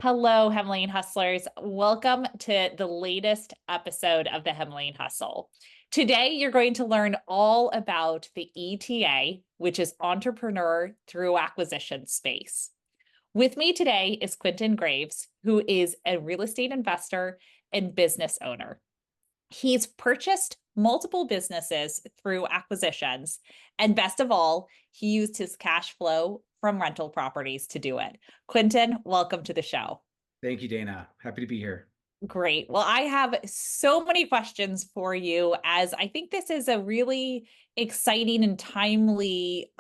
Hello, Hemlane Hustlers. Welcome to the latest episode of the Hemlane Hustle. Today, you're going to learn all about the ETA, which is Entrepreneur Through Acquisition space. With me today is Quintin Graves, who is a real estate investor and business owner. He's purchased multiple businesses through acquisitions, and best of all, he used his cash flow from rental properties to do it. Quintin, welcome to the show. Thank you, Dana. Happy to be here. Great. Well, I have so many questions for you, as I think this is a really exciting and timely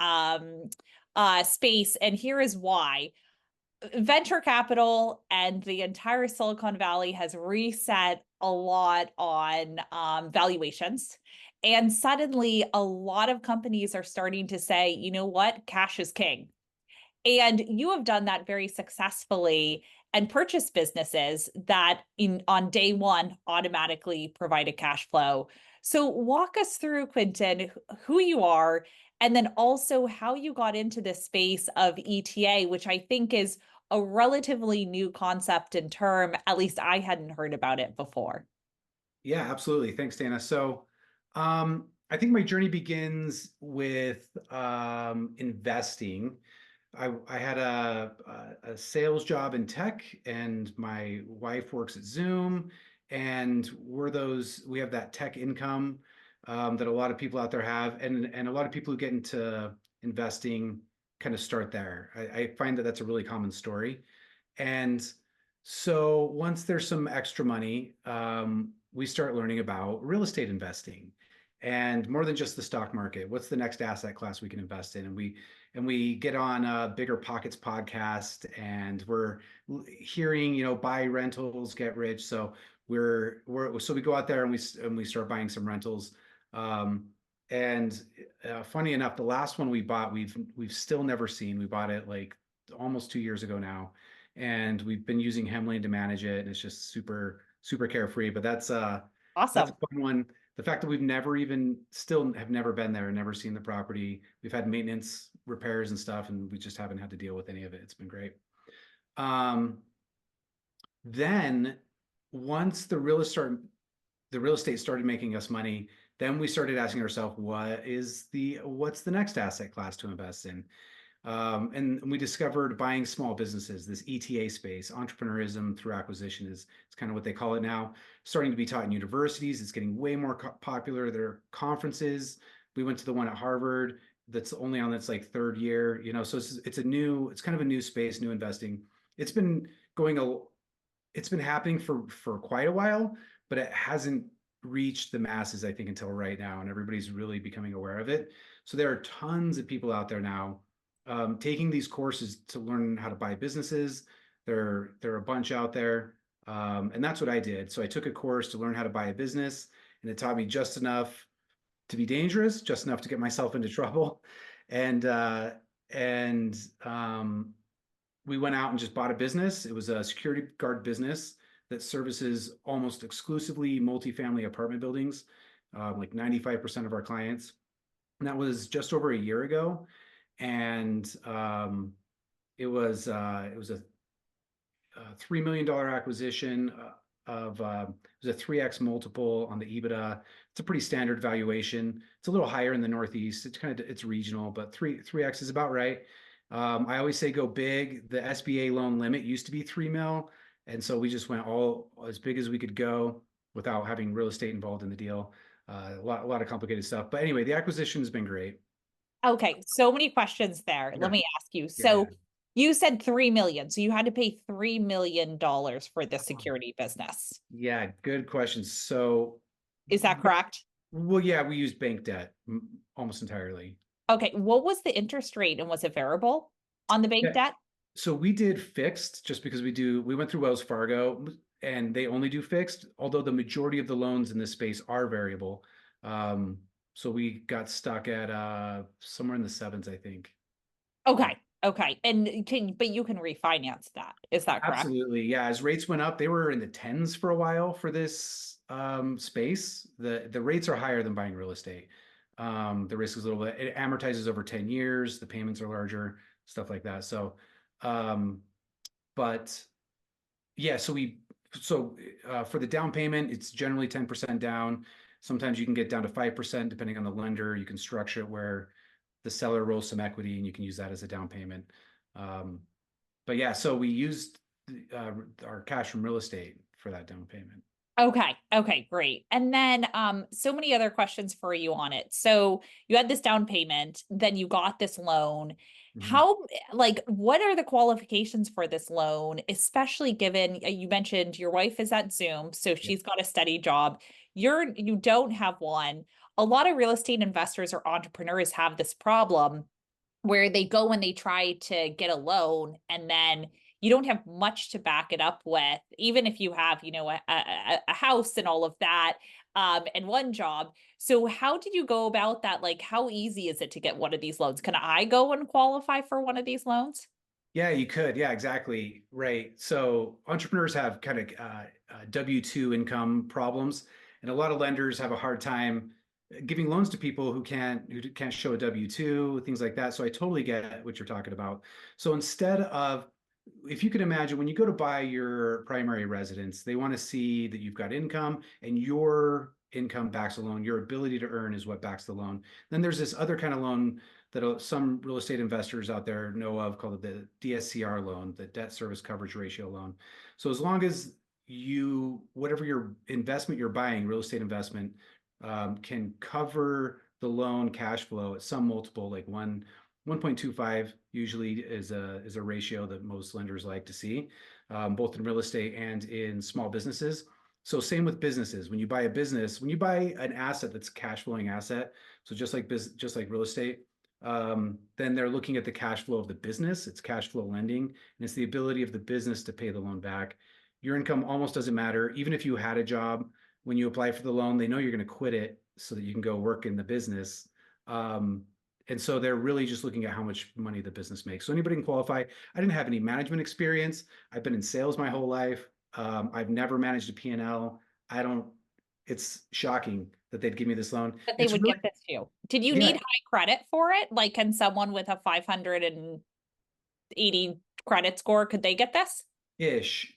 space. And here is why. Venture capital and the entire Silicon Valley has reset a lot on valuations. And suddenly, a lot of companies are starting to say, you know what, cash is king. And you have done that very successfully and purchased businesses that on day one automatically provide a cash flow. So walk us through, Quintin, who you are, and then also how you got into this space of ETA, which I think is a relatively new concept and term. At least I hadn't heard about it before. Yeah, absolutely. Thanks, Dana. I think my journey begins with investing. I had a sales job in tech, and my wife works at Zoom, and we have that tech income that a lot of people out there have, and a lot of people who get into investing kind of start there. I find that that's a really common story. And so once there's some extra money, we start learning about real estate investing and more than just the stock market. What's the next asset class we can invest in? And we get on a Bigger Pockets podcast, and we're hearing, buy rentals, get rich. So we go out there and we start buying some rentals. And funny enough, the last one we bought, we've still never seen. We bought it like almost 2 years ago now, and we've been using Hemlane to manage it, and it's just super carefree. But that's a Awesome. fun one. The fact that we've never even still have never been there, never seen the property. We've had maintenance, repairs, and stuff, and we just haven't had to deal with any of it. It's been great. Um, then once the real estate started making us money, then we started asking ourselves, what's the next asset class to invest in? And we discovered buying small businesses, this ETA space, entrepreneurism through acquisition is kind of what they call it now. Starting to be taught in universities. It's getting way more popular. There are conferences. We went to the one at Harvard that's only on its like third year, so it's kind of a new space, new investing. It's been going it's been happening for quite a while, but it hasn't reached the masses, I think, until right now, and everybody's really becoming aware of it. So there are tons of people out there now taking these courses to learn how to buy businesses. There are a bunch out there, and that's what I did. So I took a course to learn how to buy a business, and it taught me just enough to be dangerous, just enough to get myself into trouble, and uh, and we went out and just bought a business. It was a security guard business that services almost exclusively multifamily apartment buildings, like 95% of our clients. And that was just over a year ago. And it was a $3 million acquisition it was a 3x multiple on the EBITDA. It's a pretty standard valuation. It's a little higher in the Northeast. It's regional, but 3x is about right. I always say go big. The SBA loan limit used to be 3 mil. And so we just went all as big as we could go without having real estate involved in the deal. A lot of complicated stuff. But anyway, the acquisition has been great. Okay, so many questions there. Let Yeah. me ask you. Yeah. So you said 3 million. So you had to pay $3 million for the security business. Yeah, good question. So, Is that correct? well, yeah, we use bank debt almost entirely. Okay, what was the interest rate and was it variable on the bank Yeah. debt? So we did fixed just because we went through Wells Fargo, and they only do fixed, although the majority of the loans in this space are variable. So we got stuck at somewhere in the sevens, I think. Okay, okay. But you can refinance that. Is that correct? Absolutely. Yeah. As rates went up, they were in the tens for a while for this space. The rates are higher than buying real estate. The risk is a little bit, it amortizes over 10 years, the payments are larger, stuff like that. So, um, but Yeah, for the down payment, it's generally 10% down. Sometimes you can get down to 5% depending on the lender. You can structure it where the seller rolls some equity and you can use that as a down payment. Um, but yeah, so we used our cash from real estate for that down payment. Okay. Okay, great. And then so many other questions for you on it. So you had this down payment, then you got this loan. Mhm. How, like, what are the qualifications for this loan, especially given you mentioned your wife is at Zoom, so Yeah. she's got a steady job. You don't have one. A lot of real estate investors or entrepreneurs have this problem where they go and they try to get a loan and then you don't have much to back it up with, even if you have, a house and all of that, and one job. So how did you go about that? Like, how easy is it to get one of these loans? Can I go and qualify for one of these loans? Yeah, you could. Yeah, exactly. Right. So entrepreneurs have kind of W-2 income problems, and a lot of lenders have a hard time giving loans to people who can't show a W-2, things like that. So I totally get what you're talking about. So instead of, if you can imagine, when you go to buy your primary residence, they want to see that you've got income and your income backs the loan. Your ability to earn is what backs the loan. Then there's this other kind of loan that some real estate investors out there know of called the DSCR loan, the debt service coverage ratio loan. So as long as whatever your investment you're buying, real estate investment, can cover the loan cash flow at some multiple, like 1.25 usually is a ratio that most lenders like to see, both in real estate and in small businesses. So same with businesses. When you buy an asset that's a cash flowing asset, so just like real estate, then they're looking at the cash flow of the business. It's cash flow lending, and it's the ability of the business to pay the loan back. Your income almost doesn't matter. Even if you had a job when you apply for the loan, they know you're going to quit it so that you can go work in the business. Um, and so they're really just looking at how much money the business makes. So anybody can qualify. I didn't have any management experience. I've been in sales my whole life. I've never managed a P&L. I don't, it's shocking that they'd give me this loan. That they It's would really, give this to you. Did you need yeah, high credit for it? Like, can someone with a 580 credit score, could they get this? ish.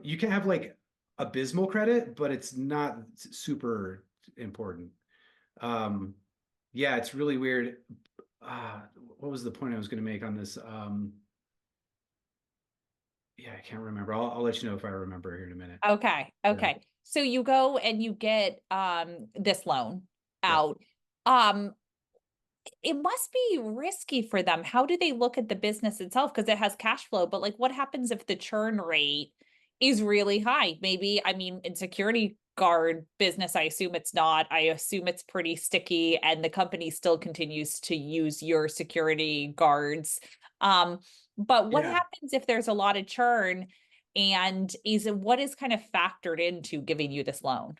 You can have like abysmal credit, but it's not super important. Um, yeah, it's really weird. What was the point I was going to make on this? Yeah, I can't remember. I'll let you know if I remember here in a minute. Okay. Yeah, Okay. So you go and you get this loan yeah. out. Um it must be risky for them. How do they look at the business itself? Because it has cash flow, but like what happens if the churn rate is really high? Maybe, I mean, in security guard business, I assume it's not. I assume it's pretty sticky and the company still continues to use your security guards. Um, but what Yeah. happens if there's a lot of churn and what is kind of factored into giving you this loan?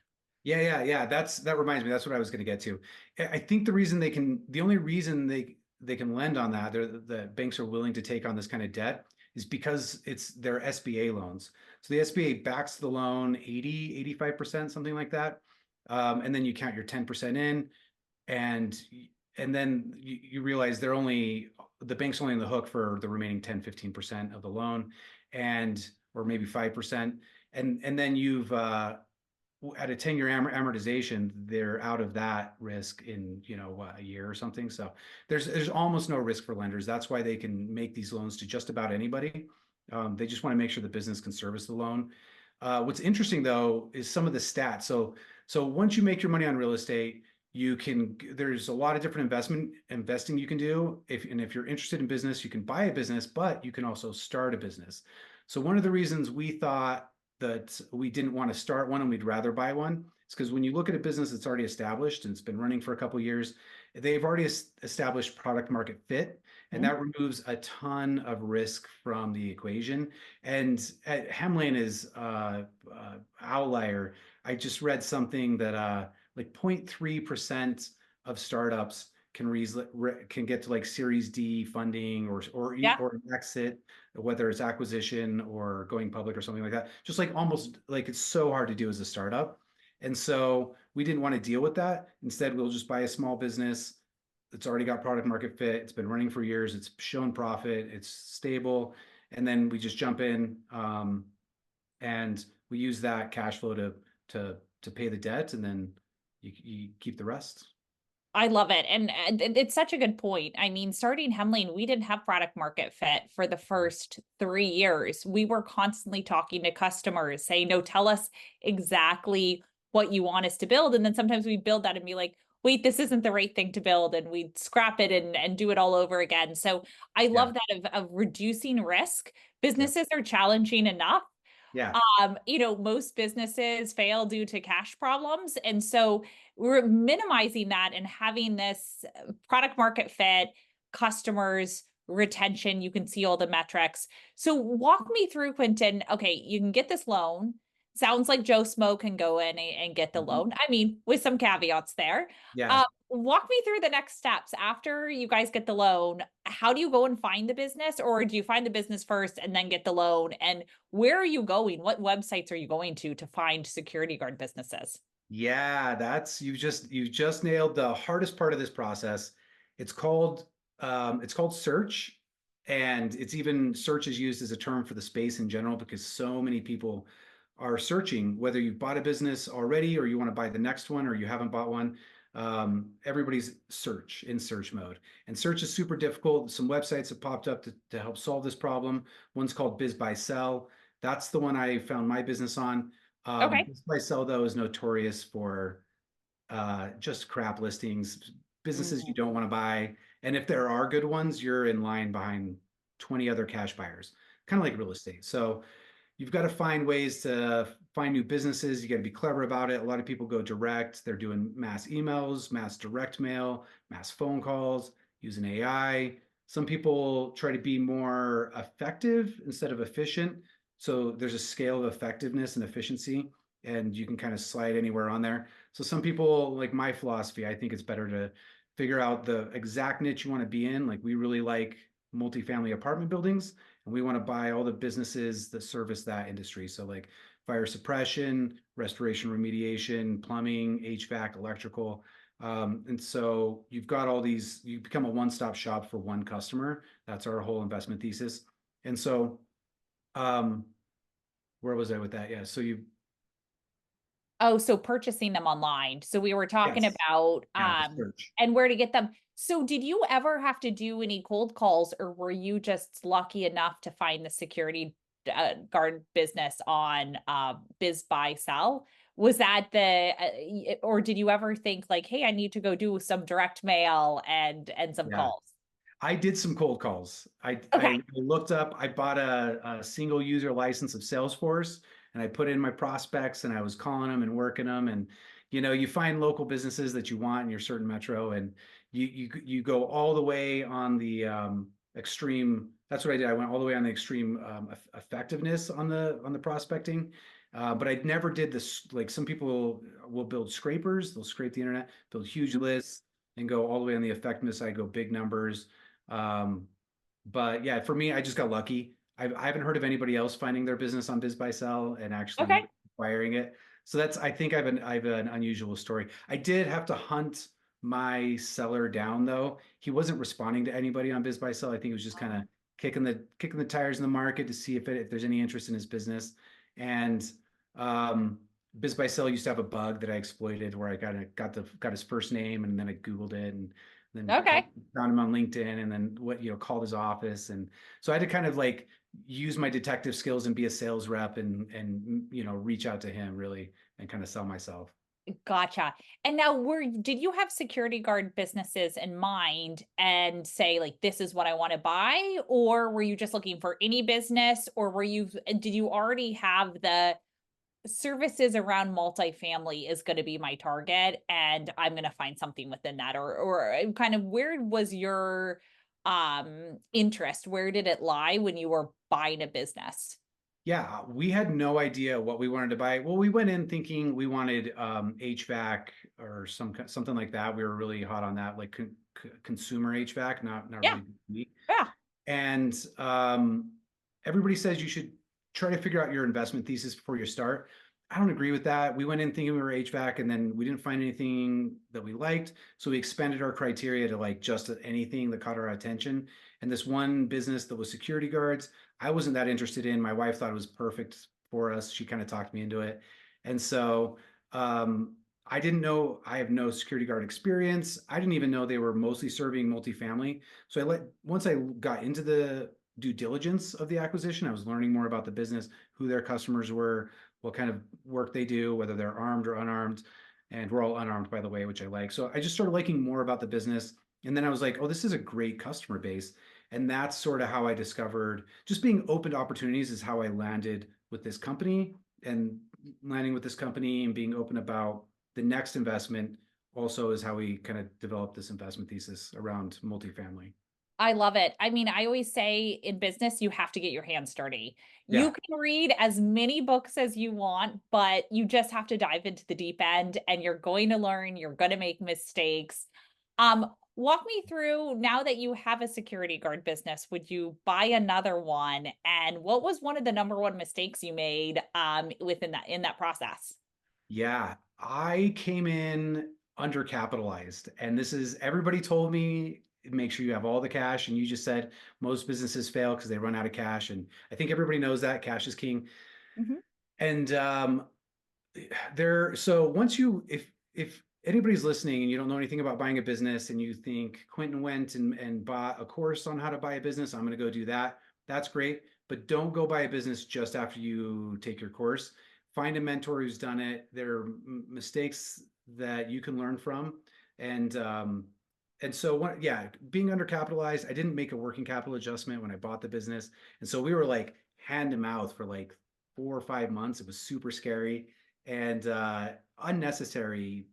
Yeah. That reminds me. That's what I was going to get to. I think the only reason they can lend on that, the banks are willing to take on this kind of debt is because it's their SBA loans. So the SBA backs the loan 85%, something like that. And then you count your 10% in, and then you realize the bank's only on the hook for the remaining 10-15% of the loan, and or maybe 5%. And then you've at a 10-year amortization, they're out of that risk in, a year or something. So there's almost no risk for lenders. That's why they can make these loans to just about anybody. They just want to make sure the business can service the loan. What's interesting though is some of the stats. So once you make your money on real estate, there's a lot of different investing you can do. If you're interested in business, you can buy a business, but you can also start a business. So one of the reasons we thought that we didn't want to start one and we'd rather buy one, it's because when you look at a business that's already established and it's been running for a couple of years, they've already established product market fit, and Mhm. that removes a ton of risk from the equation. And at Hemlane is outlier. I just read something that like 0.3% of startups can get to like Series D funding Yeah. or an exit, whether it's acquisition or going public or something like that. Just like almost like it's so hard to do as a startup. And so we didn't want to deal with that. Instead, we'll just buy a small business. It's already got product market fit. It's been running for years. It's shown profit. It's stable. And then we just jump in. and we use that cash flow to pay the debt, and then you keep the rest. I love it. And it's such a good point. I mean, starting Hemlane, we didn't have product market fit for the first 3 years. We were constantly talking to customers, saying, no, tell us exactly what you want us to build. And then sometimes we build that and be like, wait, this isn't the right thing to build. And we'd scrap it and do it all over again. So I Yeah, love that of reducing risk. yeah, Businesses are challenging enough. yeah, Most businesses fail due to cash problems. And so we're minimizing that and having this product market fit, customers, retention. You can see all the metrics. So walk me through, Quintin. Okay, you can get this loan. Sounds like Joe Smo can go in and get the mhm, loan. I mean, with some caveats there. yeah. Walk me through the next steps after you guys get the loan. How do you go and find the business, or do you find the business first and then get the loan? And where are you going? What websites are you going to find security guard businesses? Yeah, that's you just nailed the hardest part of this process. It's called search, and it's even search is used as a term for the space in general because so many people are searching, whether you've bought a business already or you want to buy the next one or you haven't bought one. Everybody's in search mode, and search is super difficult. Some websites have popped up to help solve this problem. One's called Biz by Sell. That's the one I found my business on. Okay. This place, though, is notorious for just crap listings, businesses you Mm, don't want to buy. And if there are good ones, you're in line behind 20 other cash buyers, kind of like real estate. So you've got to find ways to find new businesses. You got to be clever about it. A lot of people go direct. They're doing mass emails, mass direct mail, mass phone calls, using AI. Some people try to be more effective instead of efficient. So there's a scale of effectiveness and efficiency, and you can kind of slide anywhere on there. So some people, like my philosophy, I think it's better to figure out the exact niche you want to be in. Like we really like multifamily apartment buildings, and we want to buy all the businesses that service that industry. So like fire suppression, restoration remediation, plumbing, HVAC, electrical. And so you've got all these, you become a one-stop shop for one customer. That's our whole investment thesis. And so, um, where was I with that? Yeah. So you, Oh, so purchasing them online. So we were talking yes, about yeah, the search. and where to get them. So did you ever have to do any cold calls, or were you just lucky enough to find the security guard business on Biz Buy Sell? Was that or did you ever think like, hey, I need to go do some direct mail and some Yeah. calls? I did some cold calls. I Okay. looked up, I bought a single user license of Salesforce, and I put in my prospects, and I was calling them and working them. And you find local businesses that you want in your certain metro, and you go all the way on the extreme. That's what I did. I went all the way on the extreme effectiveness on the prospecting. But I never did this. Like some people will build scrapers, they'll scrape the internet, build huge lists, and go all the way on the effectiveness side, go big numbers. um, but yeah, for me, I just got lucky. I haven't heard of anybody else finding their business on Biz by Sell and actually Okay. acquiring it. So that's, I think I have an unusual story. I did have to hunt my seller down though. He wasn't responding to anybody on Biz by Sell. I think he was just kind of kicking the tires in the market to see if there's any interest in his business. And um, Biz by Sell used to have a bug that I exploited where I got his first name, and then I Googled it, and then Okay. found him on LinkedIn, and then called his office. And so I had to kind of like use my detective skills and be a sales rep, and reach out to him really and kind of sell myself. Gotcha. And now did you have security guard businesses in mind and say like this is what I want to buy, or were you just looking for any business, or did you already have the services around multifamily is going to be my target and I'm going to find something within that, or kind of where was your interest? Where did it lie when you were buying a business? Yeah, we had no idea what we wanted to buy. Well, we went in thinking we wanted HVAC or something like that. We were really hot on that, like consumer HVAC, not Yeah. really B2B. Yeah. And everybody says you should try to figure out your investment thesis before you start. I don't agree with that. We went in thinking we were HVAC, and then we didn't find anything that we liked. So we expanded our criteria to like just anything that caught our attention. And this one business that was security guards, I wasn't that interested in. My wife thought it was perfect for us. She kind of talked me into it. And so I didn't know, I have no security guard experience. I didn't even know they were mostly serving multifamily. So once I got into the due diligence of the acquisition, I was learning more about the business, who their customers were, what kind of work they do, whether they're armed or unarmed. And we're all unarmed, by the way, which I like. So I just started liking more about the business. And then I was like, oh, this is a great customer base. And that's sort of how I discovered just being open to opportunities is how I landed with this company, and landing with this company and being open about the next investment also is how we kind of developed this investment thesis around multifamily. I love it. I mean, I always say in business, you have to get your hands dirty. You Yeah. can read as many books as you want, but you just have to dive into the deep end and you're going to learn, you're going to make mistakes. Walk me through now that you have a security guard business, would you buy another one? And what was one of the number one mistakes you made within that in that process? Yeah. I came in undercapitalized, and this is everybody told me make sure you have all the cash. And you just said most businesses fail because they run out of cash. And I think everybody knows that cash is king. Mhm. And so once you if anybody's listening and you don't know anything about buying a business and you think Quintin went and bought a course on how to buy a business, I'm going to go do that. That's great, but don't go buy a business just after you take your course. Find a mentor who's done it. There are mistakes that you can learn from. And so yeah, being undercapitalized, I didn't make a working capital adjustment when I bought the business. And so we were like hand to mouth for like 4 or 5 months. It was super scary and unnecessary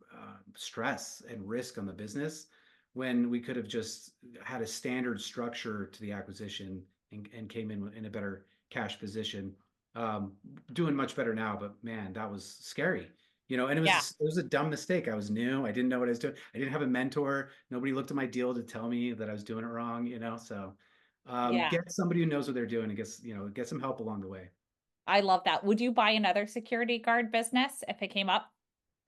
stress and risk on the business, when we could have just had a standard structure to the acquisition and came in a better cash position. Um, Doing much better now, but man, that was scary. And Yeah. it was a dumb mistake. I was new. I didn't know what I was doing. I didn't have a mentor. Nobody looked at my deal to tell me that I was doing it wrong. So Yeah. get somebody who knows what they're doing and get some help along the way. I love that. Would you buy another security guard business if it came up?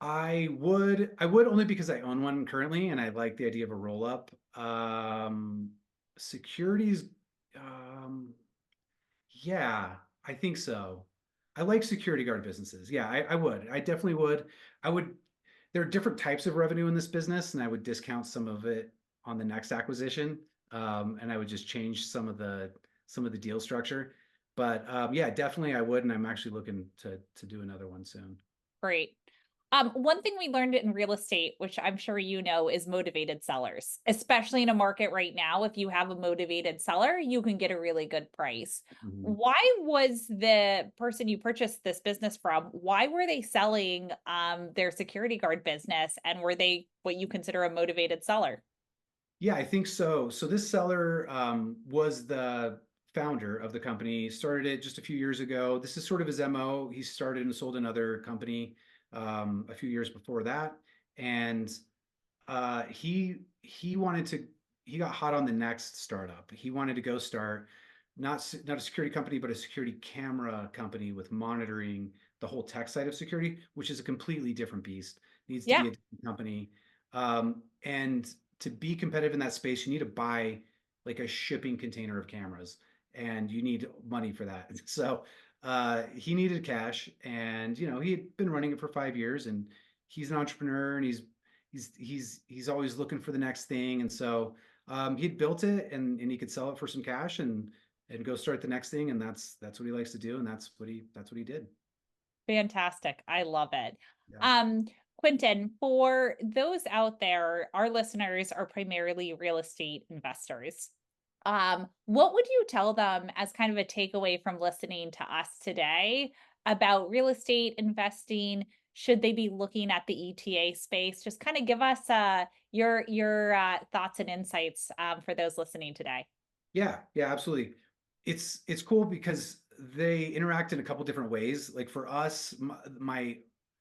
I would only because I own one currently and I like the idea of a roll up. Securities, um, yeah, I think so. I like security guard businesses. Yeah, I would. I definitely would. I would. There are different types of revenue in this business, and I would discount some of it on the next acquisition. And I would just change some of the deal structure. But yeah, definitely I would, and I'm actually looking to do another one soon. Great. One thing we learned in real estate, which I'm sure you know, is motivated sellers, especially in a market right now. If you have a motivated seller, you can get a really good price. Mhm. Why was the person you purchased this business from, why were they selling their security guard business? And were they what you consider a motivated seller? Yeah, I think so. So this seller was the founder of the company, started it just a few years ago. This is sort of his MO. He started and sold another company a few years before that. And he wanted to, he got hot on the next startup. He wanted to go start not a security company, but a security camera company with monitoring the whole tech side of security, which is a completely different beast. Needs to Yeah. be a different company. And to be competitive in that space, you need to buy like a shipping container of cameras, and you need money for that. So he needed cash, and he had been running it for 5 years, and he's an entrepreneur, and he's always looking for the next thing. And so he'd built it, and he could sell it for some cash and go start the next thing. And that's what he likes to do, and that's what he did. Fantastic. I love it. Yeah. Um, Quintin, for those out there, our listeners are primarily real estate investors. What would you tell them as kind of a takeaway from listening to us today about real estate investing? Should they be looking at the ETA space? Just kind of give us your thoughts and insights for those listening today. Yeah, absolutely. It's cool because they interact in a couple different ways. Like for us,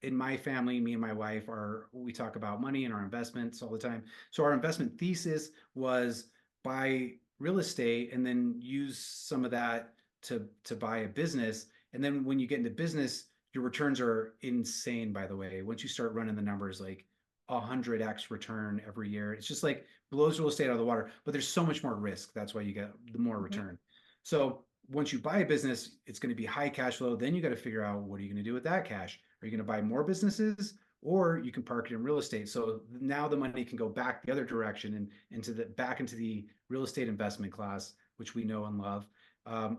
in my family, me and my wife we talk about money and our investments all the time. So our investment thesis was buy real estate and then use some of that to buy a business. And then when you get into business, your returns are insane, by the way. Once you start running the numbers, like 100x return every year. It's just like blows real estate out of the water, but there's so much more risk. That's why you get the more Mhm. return. So once you buy a business, it's going to be high cash flow. Then you got to figure out, what are you going to do with that cash? Are you going to buy more businesses, or you can park it in real estate? So now the money can go back the other direction and back into the real estate investment class, which we know and love,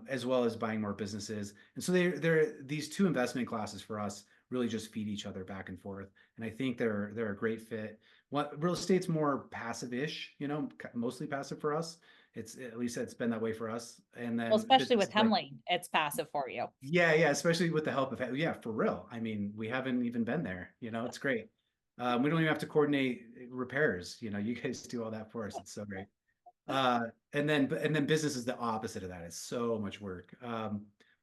as well as buying more businesses. And so they're these two investment classes for us really just feed each other back and forth. And I think they're a great fit. What real estate's more passive-ish, mostly passive for us. It's, at least it's been that way for us. And Well, then especially business with is like, Hemlane, it's passive for you. yeah, especially with the help of, yeah, for real. I mean, we haven't even been there, it's great. We don't even have to coordinate repairs. You guys do all that for us. It's so great. And then business is the opposite of that. It's so much work.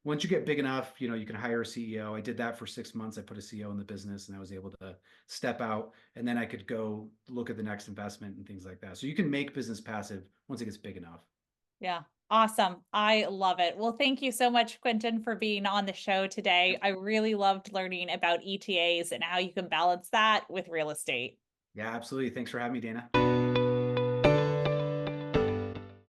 Once you get big enough, you can hire a CEO. I did that for 6 months. I put a CEO in the business, and I was able to step out, and then I could go look at the next investment and things like that. So you can make business passive once it gets big enough. Yeah. Awesome. I love it. Well, thank you so much, Quintin, for being on the show today. Yep. I really loved learning about ETAs and how you can balance that with real estate. Yeah, absolutely. Thanks for having me, Dana.